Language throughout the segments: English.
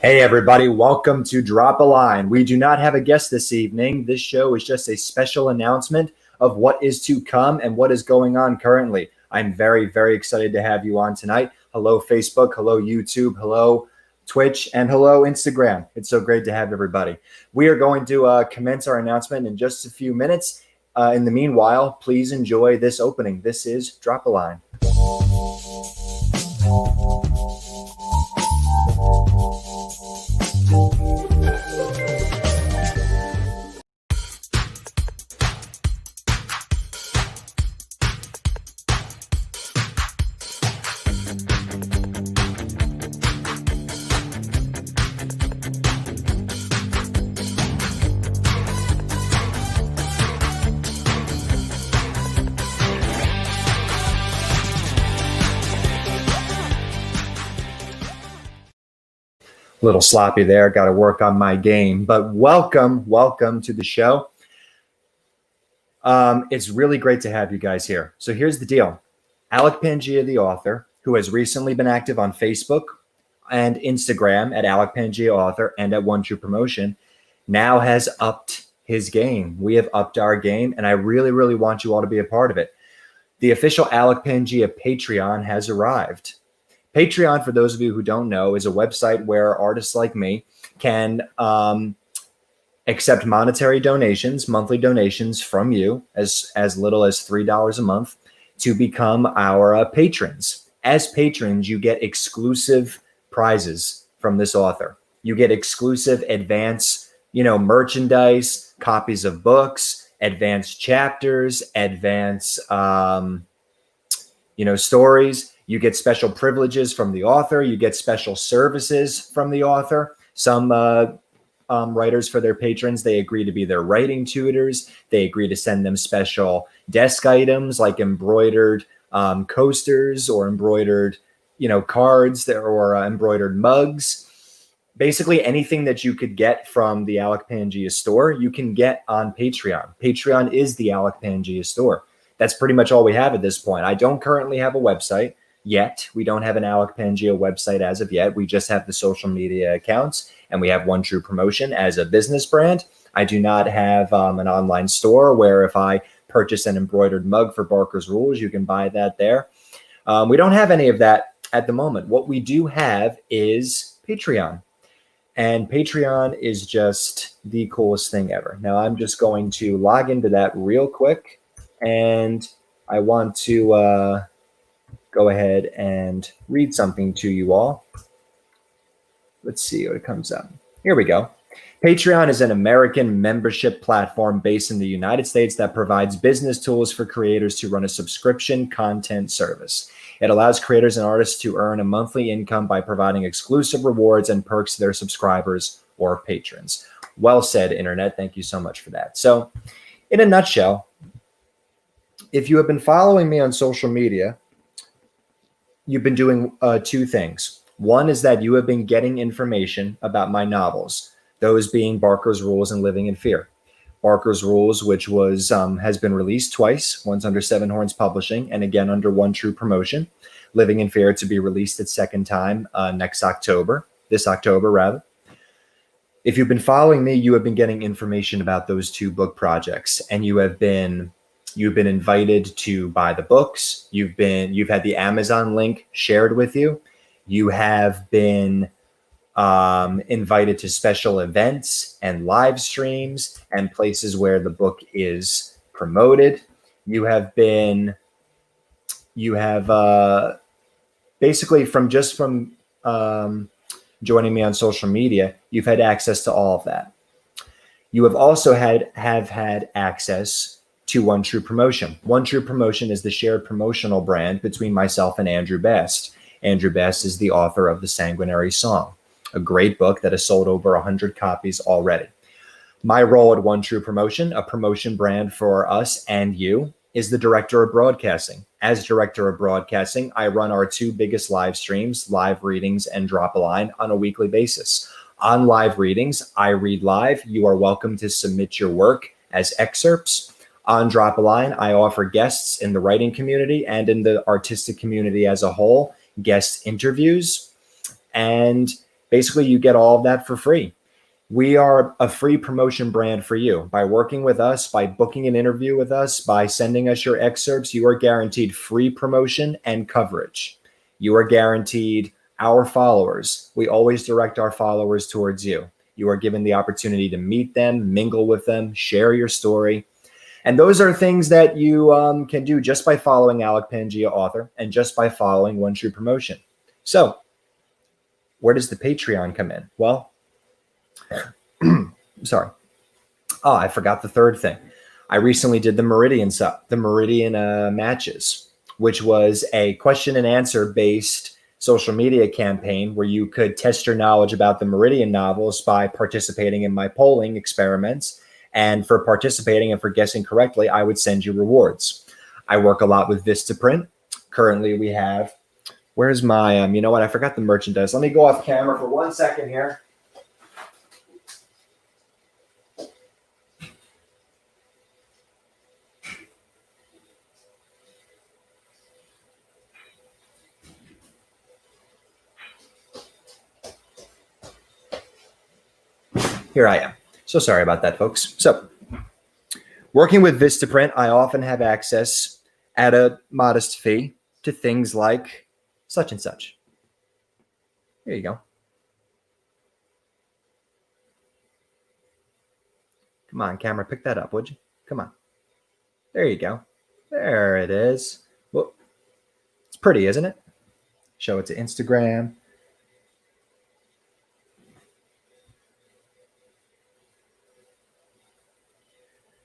Hey everybody, welcome to Drop a Line. We do not have a guest this evening. This show is just a special announcement of what is to come and what is going on currently. I'm very, very excited to have you on tonight. Hello Facebook, hello YouTube, hello Twitch, and hello Instagram. It's so great to have everybody. We are going to commence our announcement in just a few minutes. In the meanwhile, please enjoy this opening. This is Drop a Line. A little sloppy there. Got to work on my game, but welcome to the show. It's really great to have you guys here. So here's the deal. Alec Pangia, the author, who has recently been active on Facebook and Instagram at Alec Pangia Author and at One True Promotion, now has upped his game. We have upped our game, and I really, really want you all to be a part of it. The official Alec Pangia Patreon has arrived. Patreon, for those of you who don't know, is a website where artists like me can accept monetary donations, monthly donations from you, as little as $3 a month, to become our patrons. As patrons, you get exclusive prizes from this author. You get exclusive advance, merchandise, copies of books, advanced chapters, advanced, stories. You get special privileges from the author. You get special services from the author. Some writers, for their patrons, they agree to be their writing tutors. They agree to send them special desk items like embroidered coasters or embroidered, cards or embroidered mugs. Basically, anything that you could get from the Alec Pangia store, you can get on Patreon. Patreon is the Alec Pangia store. That's pretty much all we have at this point. I don't currently have a website yet. We don't have an Alec Pangia website as of yet. We just have the social media accounts, and we have One True Promotion as a business brand. I do not have an online store where if I purchase an embroidered mug for Barker's Rules, you can buy that there. We don't have any of that at the moment. What we do have is Patreon. And Patreon is just the coolest thing ever. Now, I'm just going to log into that real quick, and I want to go ahead and read something to you all. Let's see what comes up. Here we go. Patreon is an American membership platform based in the United States that provides business tools for creators to run a subscription content service. It allows creators and artists to earn a monthly income by providing exclusive rewards and perks to their subscribers or patrons. Well said, Internet. Thank you so much for that. So, in a nutshell, if you have been following me on social media, you've been doing two things. One is that you have been getting information about my novels, those being Barker's Rules and Living in Fear. Barker's Rules, which was has been released twice, once under Seven Horns Publishing and again under One True Promotion. Living in Fear to be released its second time this October rather. If you've been following me, you have been getting information about those two book projects, and you've been invited to buy the books. You've had the Amazon link shared with you. You have been invited to special events and live streams and places where the book is promoted. You have basically from joining me on social media, you've had access to all of that. You have also had access to One True Promotion. One True Promotion is the shared promotional brand between myself and Andrew Best. Andrew Best is the author of The Sanguinary Song, a great book that has sold over 100 copies already. My role at One True Promotion, a promotion brand for us and you, is the director of broadcasting. As director of broadcasting, I run our two biggest live streams, live readings and Drop a Line, on a weekly basis. On live readings, I read live. You are welcome to submit your work as excerpts. On Drop a Line, I offer guests in the writing community and in the artistic community as a whole, guest interviews. And Basically, you get all of that for free. We are a free promotion brand for you. By working with us, by booking an interview with us, by sending us your excerpts, you are guaranteed free promotion and coverage. You are guaranteed our followers. We always direct our followers towards you. You are given the opportunity to meet them, mingle with them, share your story. And those are things that you can do just by following Alec Pangia, author, and just by following One True Promotion. So where does the Patreon come in? Well, sorry. Oh, I forgot the third thing. I recently did the Meridian matches, which was a question and answer based social media campaign where you could test your knowledge about the Meridian novels by participating in my polling experiments. And for participating and for guessing correctly, I would send you rewards. I work a lot with Vistaprint. Currently, we have, where's my, you know what? I forgot the merchandise. Let me go off camera for 1 second here. Here I am. So sorry about that, folks. So working with Vistaprint, I often have access at a modest fee to things like such and such. There you go. Come on, camera, pick that up, would you? Come on. There you go. There it is. Well, it's pretty, isn't it? Show it to Instagram.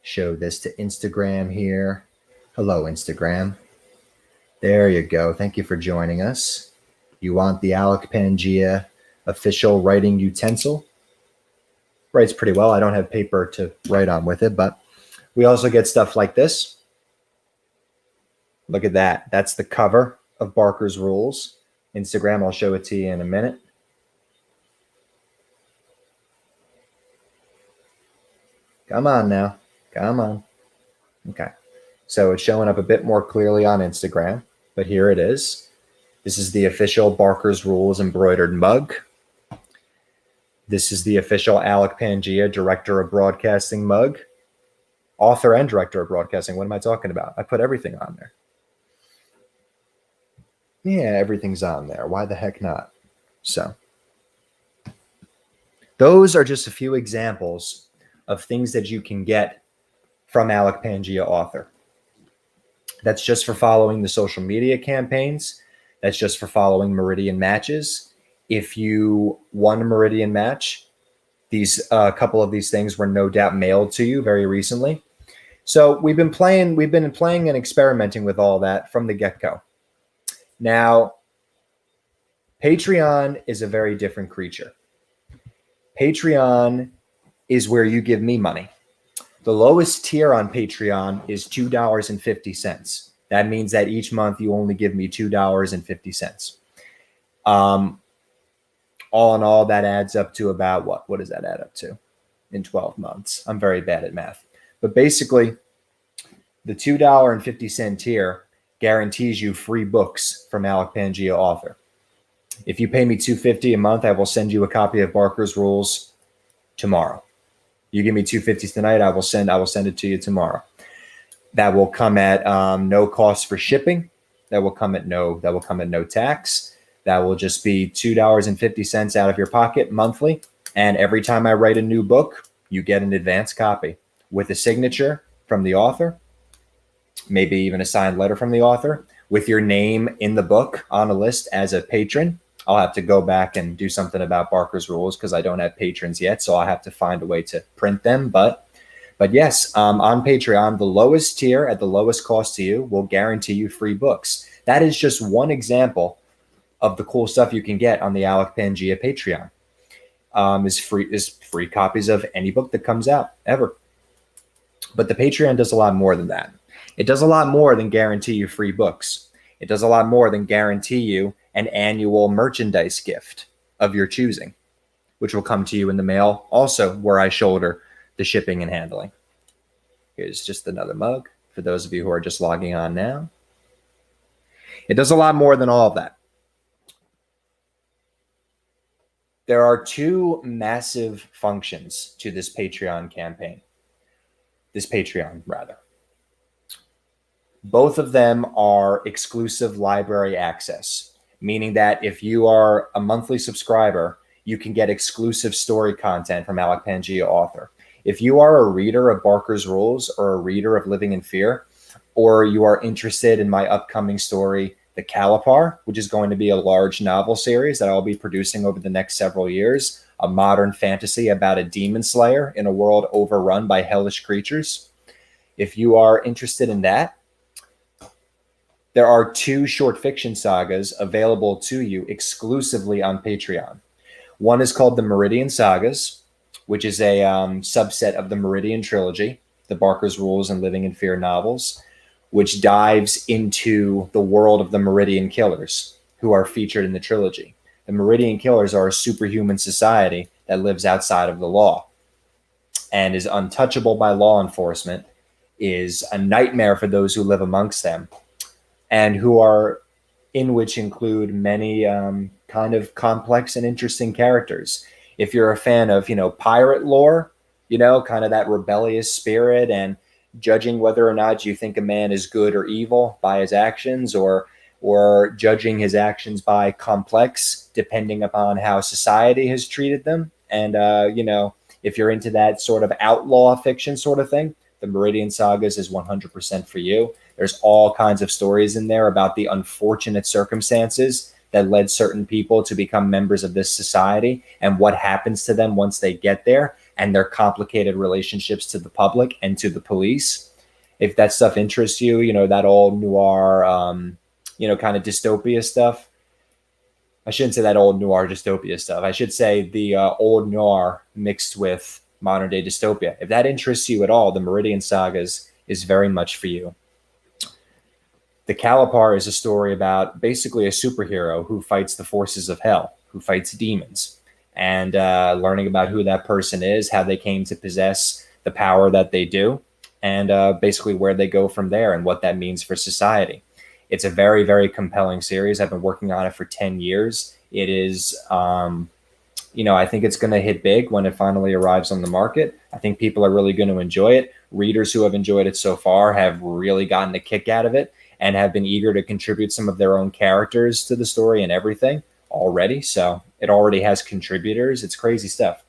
Show this to Instagram here. Hello, Instagram. There you go. Thank you for joining us. You want the Alec Pangia official writing utensil? Writes pretty well. I don't have paper to write on with it, but we also get stuff like this. Look at that. That's the cover of Barker's Rules. Instagram, I'll show it to you in a minute. Come on now. Come on. Okay. So it's showing up a bit more clearly on Instagram, but here it is. This is the official Barker's Rules embroidered mug. This is the official Alec Pangia Director of Broadcasting mug. Author and Director of Broadcasting. What am I talking about? I put everything on there. Yeah, everything's on there. Why the heck not? So those are just a few examples of things that you can get from Alec Pangia, author. That's just for following the social media campaigns. That's just for following Meridian matches. If you won a Meridian match, these couple of these things were no doubt mailed to you very recently. So we've been playing and experimenting with all that from the get-go. Now, Patreon is a very different creature. Patreon is where you give me money. The lowest tier on Patreon is $2.50. That means that each month you only give me $2.50. All in all, that adds up to about what? What does that add up to in 12 months? I'm very bad at math. But basically, the $2.50 tier guarantees you free books from Alec Pangia, author. If you pay me $2.50 a month, I will send you a copy of Barker's Rules tomorrow. You give me $2.50 tonight, I will send it to you tomorrow. That will come at no cost for shipping. That will come at no tax. That will just be $2.50 out of your pocket monthly. And every time I write a new book, you get an advance copy with a signature from the author, maybe even a signed letter from the author, with your name in the book on a list as a patron. I'll have to go back and do something about Barker's Rules because I don't have patrons yet, so I'll have to find a way to print them. But yes, on Patreon, the lowest tier at the lowest cost to you will guarantee you free books. That is just one example of the cool stuff you can get on the Alec Pangia Patreon. Is free copies of any book that comes out ever. But the Patreon does a lot more than that. It does a lot more than guarantee you free books. It does a lot more than guarantee you an annual merchandise gift of your choosing, which will come to you in the mail, also where I shoulder the shipping and handling. Here's just another mug for those of you who are just logging on now. It does a lot more than all of that. There are two massive functions to this Patreon campaign. This Patreon, rather. Both of them are exclusive library access, meaning that if you are a monthly subscriber, you can get exclusive story content from Alec Pangia, author. If you are a reader of Barker's Rules or a reader of Living in Fear, or you are interested in my upcoming story, The Calipar, which is going to be a large novel series that I'll be producing over the next several years, a modern fantasy about a demon slayer in a world overrun by hellish creatures. If you are interested in that, there are two short fiction sagas available to you exclusively on Patreon. One is called the Meridian Sagas, which is a subset of the Meridian trilogy, the Barker's Rules and Living in Fear novels, which dives into the world of the Meridian Killers, who are featured in the trilogy. The Meridian Killers are a superhuman society that lives outside of the law and is untouchable by law enforcement, is a nightmare for those who live amongst them, and who are in which include many kind of complex and interesting characters. If you're a fan of, pirate lore, kind of that rebellious spirit and judging whether or not you think a man is good or evil by his actions, or judging his actions by complex, depending upon how society has treated them. And, if you're into that sort of outlaw fiction sort of thing, the Meridian Sagas is 100% for you. There's all kinds of stories in there about the unfortunate circumstances that led certain people to become members of this society and what happens to them once they get there, and their complicated relationships to the public and to the police. If that stuff interests you, that old noir, kind of dystopia stuff. I shouldn't say that old noir dystopia stuff. I should say the old noir mixed with modern day dystopia. If that interests you at all, the Meridian Sagas is very much for you. The Calipar is a story about basically a superhero who fights the forces of hell, who fights demons, and learning about who that person is, how they came to possess the power that they do, and basically where they go from there and what that means for society. It's a very, very compelling series. I've been working on it for 10 years. It is, I think it's going to hit big when it finally arrives on the market. I think people are really going to enjoy it. Readers who have enjoyed it so far have really gotten a kick out of it and have been eager to contribute some of their own characters to the story and everything already. So it already has contributors. It's crazy stuff.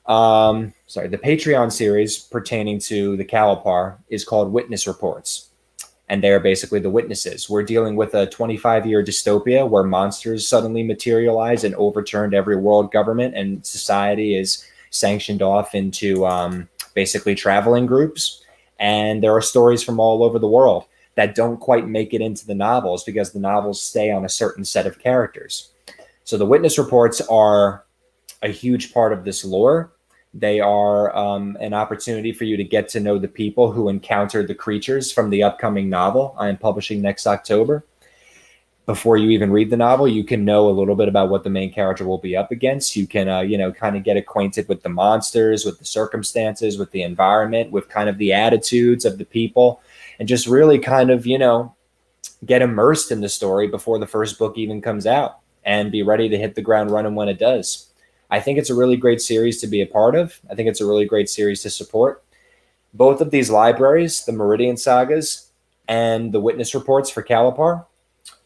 The Patreon series pertaining to the Calipar is called Witness Reports. And they're basically the witnesses. We're dealing with a 25-year dystopia where monsters suddenly materialize and overturned every world government, and society is sanctioned off into basically traveling groups. And there are stories from all over the world that don't quite make it into the novels because the novels stay on a certain set of characters. So the witness reports are a huge part of this lore. They are an opportunity for you to get to know the people who encountered the creatures from the upcoming novel I am publishing next October. Before you even read the novel, you can know a little bit about what the main character will be up against. You can, kind of get acquainted with the monsters, with the circumstances, with the environment, with kind of the attitudes of the people, and just really kind of, get immersed in the story before the first book even comes out and be ready to hit the ground running when it does. I think it's a really great series to be a part of. I think it's a really great series to support. Both of these libraries, the Meridian Sagas and the Witness Reports for Calipar,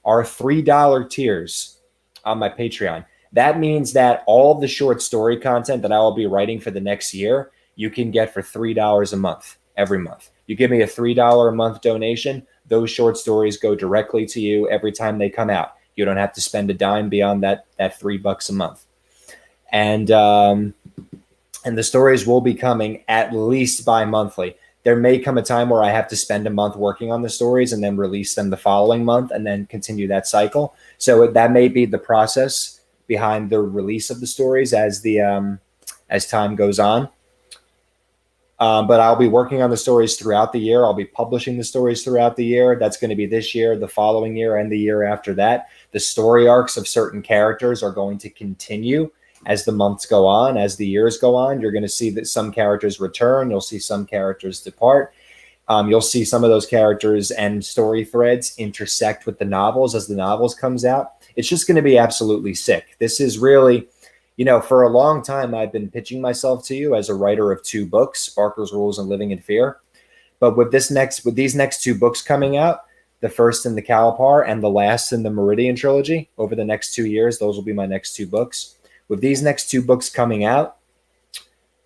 are $3 tiers on my Patreon. That means that all of the short story content that I will be writing for the next year, you can get for $3 a month, every month. You give me a $3 a month donation, those short stories go directly to you every time they come out. You don't have to spend a dime beyond that $3 a month. And the stories will be coming at least bi-monthly. There may come a time where I have to spend a month working on the stories and then release them the following month and then continue that cycle. So that may be the process behind the release of the stories as time goes on. But I'll be working on the stories throughout the year. I'll be publishing the stories throughout the year. That's going to be this year, the following year, and the year after that. The story arcs of certain characters are going to continue as the months go on, as the years go on. You're going to see that some characters return. You'll see some characters depart. You'll see some of those characters and story threads intersect with the novels as the novels comes out. It's just going to be absolutely sick. This is really, for a long time, I've been pitching myself to you as a writer of 2 books, Sparkle's Rules and Living in Fear. But with these next 2 books coming out, the first in the Calipar and the last in the Meridian trilogy over the next 2 years, those will be my next 2 books. With these next 2 books coming out,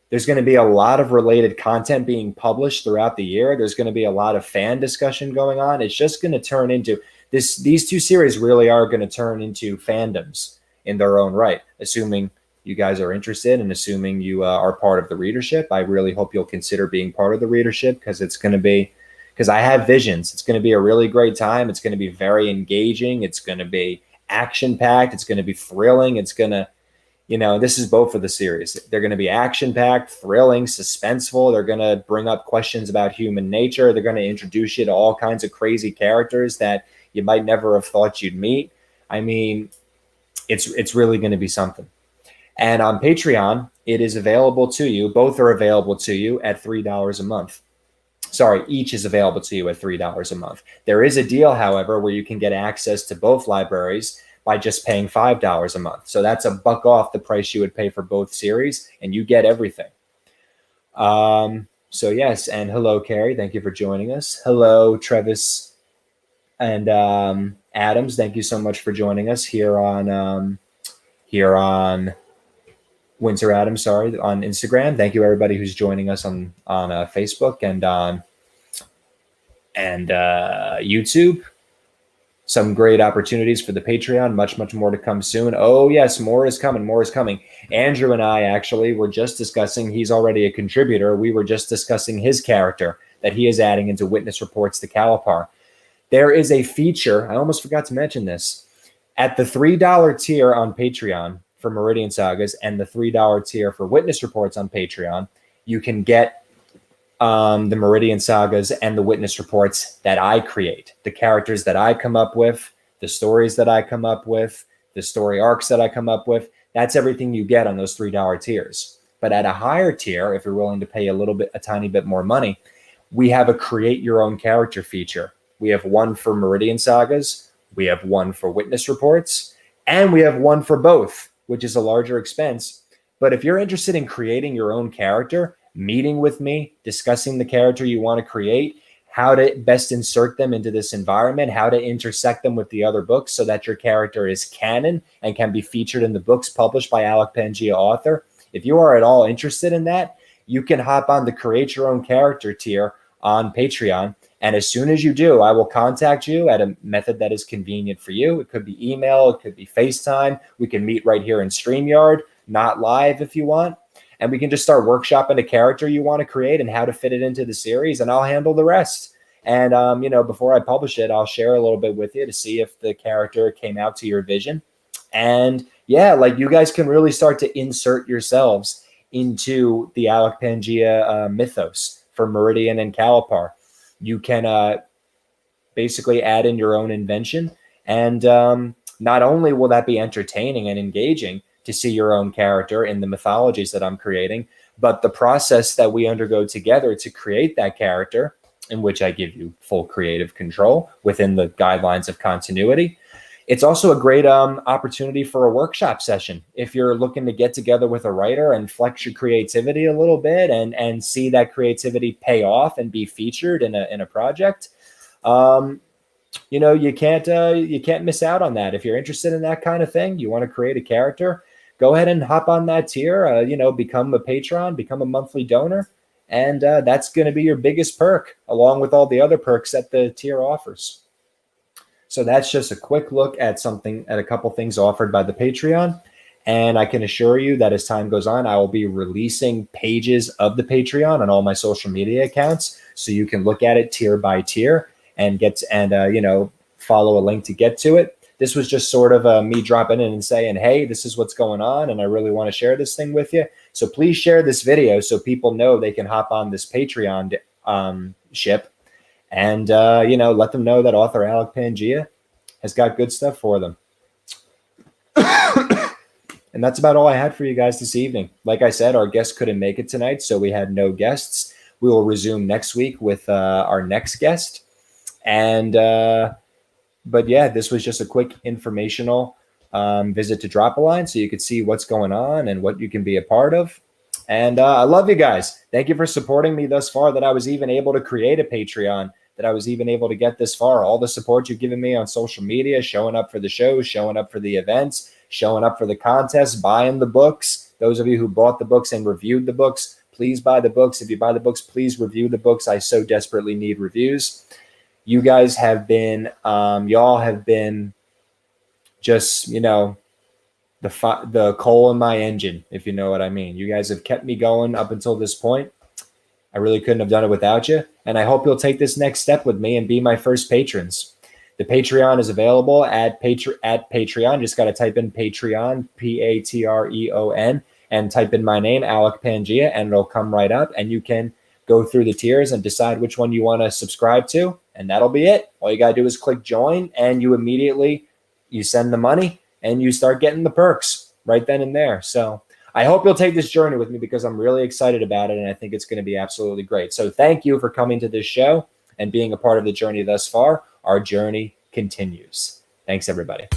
there's going to be a lot of related content being published throughout the year. There's going to be a lot of fan discussion going on. It's just going to turn into this. These 2 series really are going to turn into fandoms in their own right, assuming you guys are interested and assuming you are part of the readership. I really hope you'll consider being part of the readership because I have visions. It's going to be a really great time. It's going to be very engaging. It's going to be action packed. It's going to be thrilling. It's going to, this is both of the series. They're going to be action-packed, thrilling, suspenseful. They're going to bring up questions about human nature. They're going to introduce you to all kinds of crazy characters that you might never have thought you'd meet. I mean, it's really going to be something. And on Patreon, it is available to you. Both are available to you at $3 a month. Sorry, each is available to you at $3 a month. There is a deal, however, where you can get access to both libraries by just paying $5 a month. So that's $1 off the price you would pay for both series, and you get everything. So yes, and hello, Carrie. Thank you for joining us. Hello, Travis and Adams. Thank you so much for joining us here on Winter Adams. Sorry, on Instagram. Thank you everybody who's joining us on Facebook and YouTube. Some great opportunities for the Patreon. Much more to come soon. Oh, yes, more is coming. More is coming. Andrew and I actually were just discussing, he's already a contributor. We were just discussing his character that he is adding into Witness Reports to Calipar. There is a feature, I almost forgot to mention this, at the $3 tier on Patreon for Meridian Sagas and the $3 tier for Witness Reports on Patreon, you can get the Meridian Sagas and the Witness Reports that I create, the characters that I come up with, the stories that I come up with, the story arcs that I come up with. That's everything you get on those $3 tiers. But at a higher tier, if you're willing to pay a tiny bit more money, we have a create your own character feature. We have one for Meridian Sagas, we have one for Witness Reports, and we have one for both, which is a larger expense. But if you're interested in creating your own character, meeting with me, discussing the character you want to create, how to best insert them into this environment, how to intersect them with the other books so that your character is canon and can be featured in the books published by Alec Pangia author. If you are at all interested in that, you can hop on the Create Your Own Character tier on Patreon. And as soon as you do, I will contact you at a method that is convenient for you. It could be email, it could be FaceTime. We can meet right here in StreamYard, not live if you want. And we can just start workshopping a character you want to create and how to fit it into the series, and I'll handle the rest. And, before I publish it, I'll share a little bit with you to see if the character came out to your vision. And yeah, like you guys can really start to insert yourselves into the Alec Pangia mythos for Meridian and Calipar. You can basically add in your own invention. And not only will that be entertaining and engaging, to see your own character in the mythologies that I'm creating, but the process that we undergo together to create that character, in which I give you full creative control within the guidelines of continuity. It's also a great opportunity for a workshop session. If you're looking to get together with a writer and flex your creativity a little bit and see that creativity pay off and be featured in a project, you can't miss out on that. If you're interested in that kind of thing, you want to create a character, go ahead and hop on that tier, become a patron, become a monthly donor. And that's going to be your biggest perk, along with all the other perks that the tier offers. So that's just a quick look at a couple things offered by the Patreon. And I can assure you that as time goes on, I will be releasing pages of the Patreon on all my social media accounts. So you can look at it tier by tier and follow a link to get to it. This was just sort of me dropping in and saying, hey, this is what's going on, and I really want to share this thing with you. So please share this video so people know they can hop on this Patreon ship and, let them know that author Alec Pangia has got good stuff for them. And that's about all I had for you guys this evening. Like I said, our guest couldn't make it tonight, so we had no guests. We will resume next week with our next guest. And but yeah, this was just a quick informational visit to Drop a Line so you could see what's going on and what you can be a part of. And I love you guys. Thank you for supporting me thus far, that I was even able to create a Patreon, that I was even able to get this far. All the support you've given me on social media, showing up for the shows, showing up for the events, showing up for the contests, buying the books. Those of you who bought the books and reviewed the books, please buy the books. If you buy the books, please review the books. I so desperately need reviews. You guys have been, y'all have been just, you know, the coal in my engine, if you know what I mean. You guys have kept me going up until this point. I really couldn't have done it without you. And I hope you'll take this next step with me and be my first patrons. The Patreon is available at Patreon. Just got to type in Patreon, Patreon, and type in my name, Alec Pangia, and it'll come right up. And you can go through the tiers and decide which one you want to subscribe to. And that'll be it. All you got to do is click join, and you send the money and you start getting the perks right then and there. So I hope you'll take this journey with me, because I'm really excited about it, and I think it's going to be absolutely great. So thank you for coming to this show and being a part of the journey thus far. Our journey continues. Thanks, everybody.